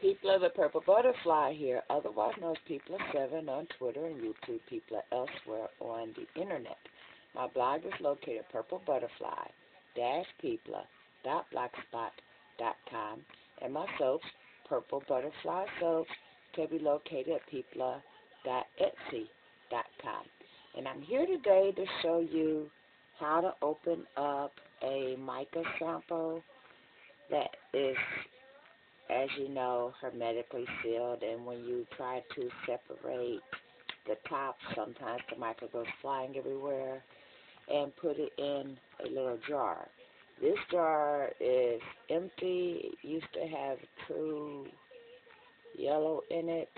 People of the Purple Butterfly here, otherwise known as People7 on Twitter and YouTube, People elsewhere on the internet. My blog is located at purplebutterfly-people.blogspot.com, and my soaps, Purple Butterfly Soaps, can be located at people.etsy.com. And I'm here today to show you how to open up a mica sample that is, as you know, hermetically sealed, and when you try to separate the top, sometimes the mica goes flying everywhere, and put it in a little jar. This jar is empty. It used to have true yellow in it,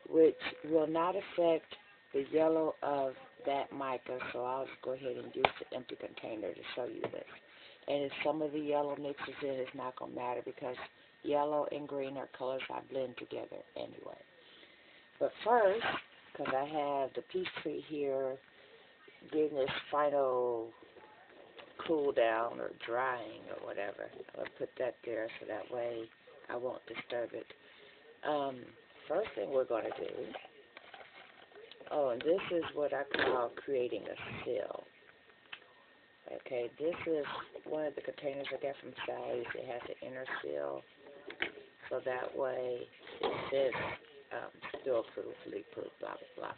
which will not affect the yellow of that mica, so I'll just go ahead and use the empty container to show you this. And if some of the yellow mixes in, it's not going to matter because yellow and green are colors I blend together anyway. But first, because I have the peach tree here getting this final cool down or drying or whatever, I'll put that there so that way I won't disturb it. First thing we're going to do, and this is what I call creating a seal. Okay, this is one of the containers I got from Sally's. It has an inner seal, so that way it says spill-proof, leak-proof, blah, blah, blah.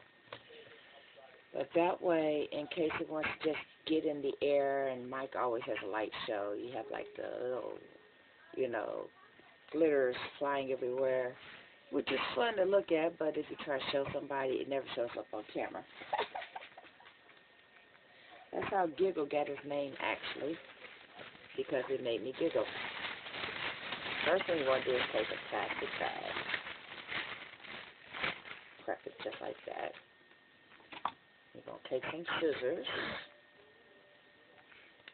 But that way, in case it wants to just get in the air, and Mike always has a light show, you have like the little, glitters flying everywhere, which is fun to look at, but if you try to show somebody, it never shows up on camera. That's how Giggle got his name, actually, because it made me giggle. First thing you want to do is take a plastic bag, prep it just like that. You're going to take some scissors,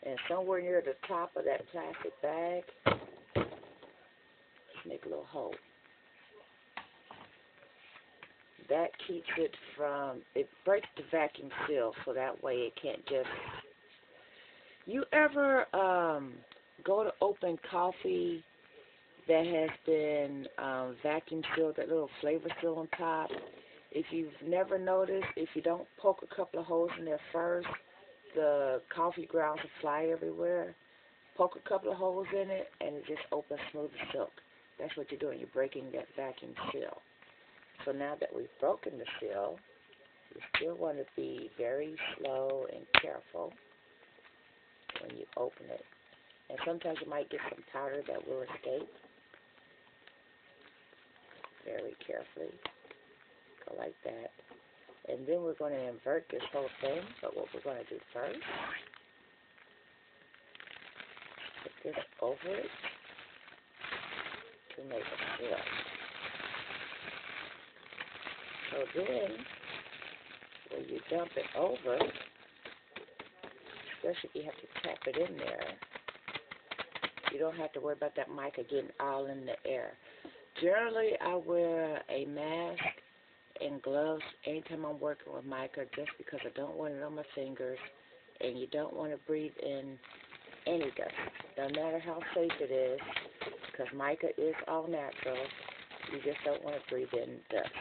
and somewhere near the top of that plastic bag, make a little hole. That keeps it from, it breaks the vacuum seal, so that way it can't just, you ever go to open coffee that has been vacuum sealed, that little flavor seal on top? If you've never noticed, if you don't poke a couple of holes in there first, the coffee grounds will fly everywhere. Poke a couple of holes in it, and it just opens smooth as silk. That's what you're doing. You're breaking that vacuum seal. So now that we've broken the seal, you still want to be very slow and careful when you open it. And sometimes you might get some powder that will escape. Very carefully. Go like that. And then we're going to invert this whole thing. But what we're going to do first, put this over it to make a seal. So then, when you dump it over, especially if you have to tap it in there, you don't have to worry about that mica getting all in the air. Generally, I wear a mask and gloves anytime I'm working with mica just because I don't want it on my fingers, and you don't want to breathe in any dust. No matter how safe it is, because mica is all natural, you just don't want to breathe in dust.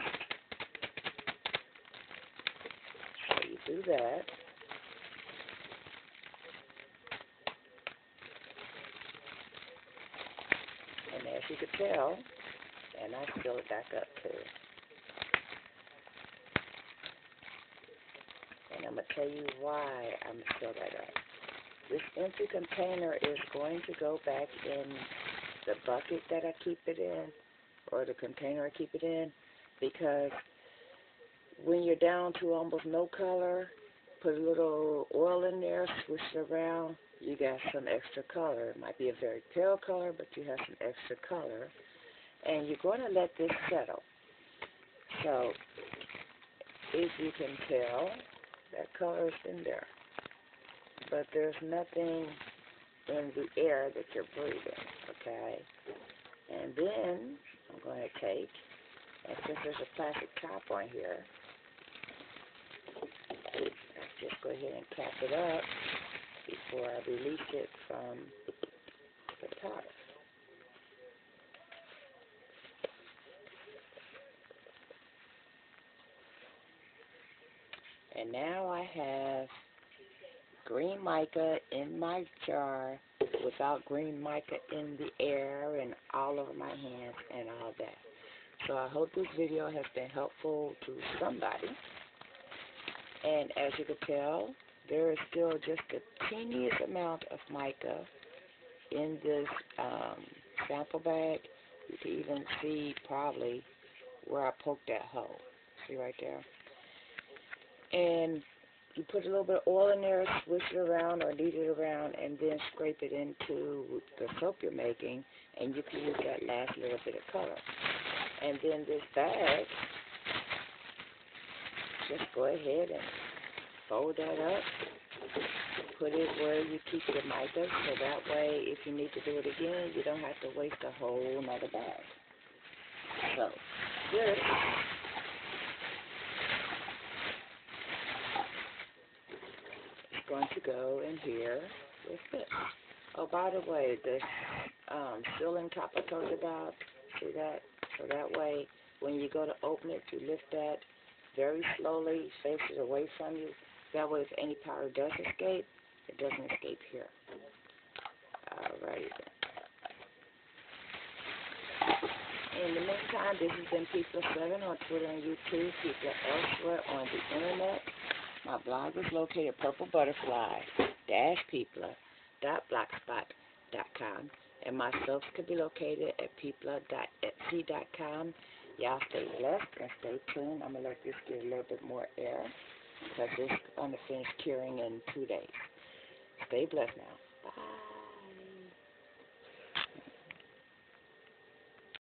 Do that. And as you can tell, and I fill it back up too. And I'm going to tell you why I'm going to fill that up. This empty container is going to go back in the bucket that I keep it in, or the container I keep it in, because when you're down to almost no color, put a little oil in there, swish it around, you got some extra color. It might be a very pale color, but you have some extra color. And you're going to let this settle. So, if you can tell, that color is in there. But there's nothing in the air that you're breathing, okay? And then, I'm going to take, and since there's a plastic top on here, just go ahead and cap it up before I release it from the top. And now I have green mica in my jar without green mica in the air and all over my hands and all that. So I hope this video has been helpful to somebody. And as you can tell, there is still just the teeniest amount of mica in this sample bag. You can even see probably where I poked that hole. See right there? And you put a little bit of oil in there, swish it around or knead it around, and then scrape it into the soap you're making, and you can use that last little bit of color. And then this bag, just go ahead and fold that up, put it where you keep your mica, so that way if you need to do it again, you don't have to waste a whole nother bag. So this is going to go in here with this. Oh, by the way, the sealing top I told you about, see that? So that way, when you go to open it, you lift that very slowly, face it away from you. That way, if any powder does escape, it doesn't escape here. Alrighty then. In the meantime, this has been People7 on Twitter and YouTube, People elsewhere on the internet. My blog is located at purplebutterfly-people.blogspot.com, and my soaps can be located at people.etsy.com. Y'all stay blessed and stay tuned. I'm going to let this get a little bit more air because it's going to finish curing in 2 days. Stay blessed now.